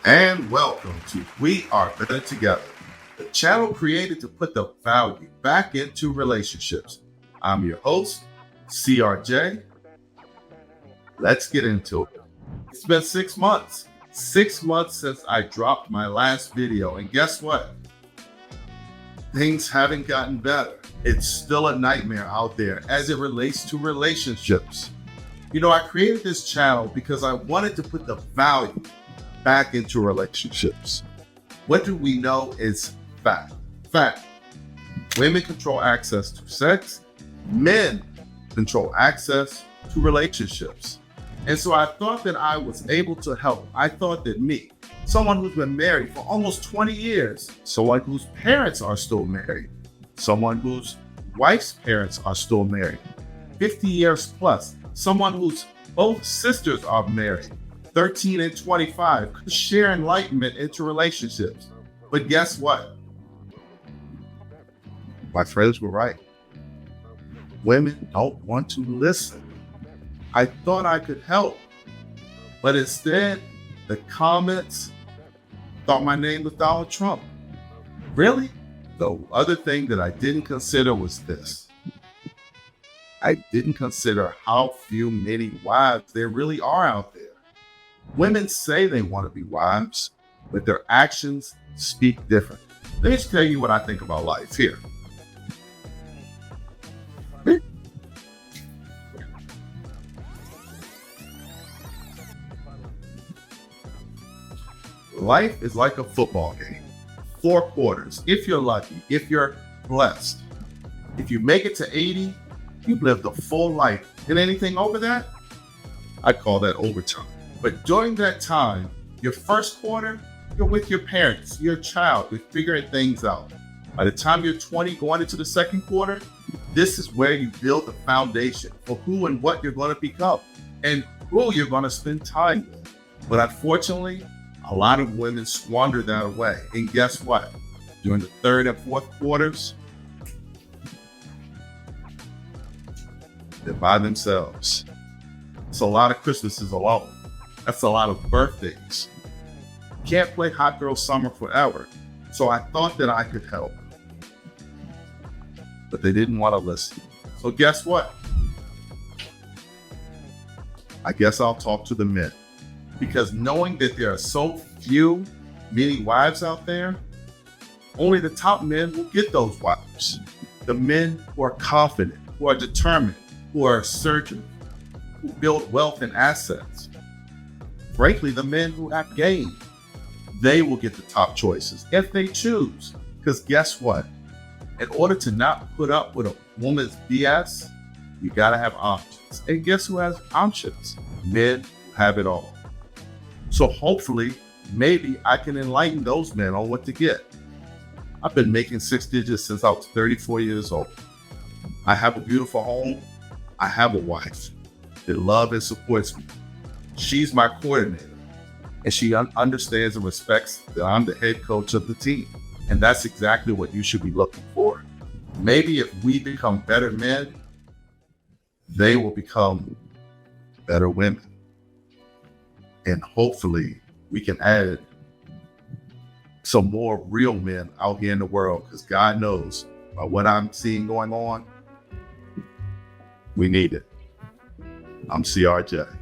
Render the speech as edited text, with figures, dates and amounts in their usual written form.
And welcome to We Are Better Together, the channel created to put the value back into relationships. I'm your host, CRJ. Let's get into it. It's been 6 months. 6 months since I dropped my last video, and guess what? Things haven't gotten better. It's still a nightmare out there as it relates to relationships. I created this channel because I wanted to put the value back into relationships. What do we know is fact? Fact. Women control access to sex. Men control access to relationships. And so I thought that I was able to help. I thought that me, someone who's been married for almost 20 years, someone whose parents are still married, someone whose wife's parents are still married, 50 years plus, someone whose both sisters are married, 13 and 25, could share enlightenment into relationships. But guess what? My friends were right. Women don't want to listen. I thought I could help, but instead, the comments thought my name was Donald Trump. Really? The other thing that I didn't consider was this. I didn't consider how many wives there really are out there. Women say they want to be wives, but their actions speak different. Let me just tell you what I think about life here. Life is like a football game. 4 quarters, if you're lucky, if you're blessed. If you make it to 80, you've lived a full life. And anything over that, I call that overtime. But during that time, your first quarter, you're with your parents, your child, you're figuring things out. By the time you're 20, going into the second quarter, this is where you build the foundation for who and what you're going to become and who you're going to spend time with. But unfortunately, a lot of women squander that away. And guess what? During the third and fourth quarters, they're by themselves. It's a lot of Christmases alone. That's a lot of birthdays. Can't play hot girl summer forever. So I thought that I could help. But they didn't want to listen. So guess what? I guess I'll talk to the men. Because knowing that there are so many wives out there, only the top men will get those wives. The men who are confident, who are determined, who are assertive, who build wealth and assets. Frankly, the men who have game, they will get the top choices if they choose. Because guess what? In order to not put up with a woman's BS, you gotta have options. And guess who has options? Men who have it all. So hopefully, maybe I can enlighten those men on what to get. I've been making 6 digits since I was 34 years old. I have a beautiful home. I have a wife that loves and supports me. She's my coordinator, and she understands and respects that I'm the head coach of the team. And that's exactly what you should be looking for. Maybe if we become better men, they will become better women. And hopefully we can add some more real men out here in the world, because God knows by what I'm seeing going on, we need it. I'm CRJ.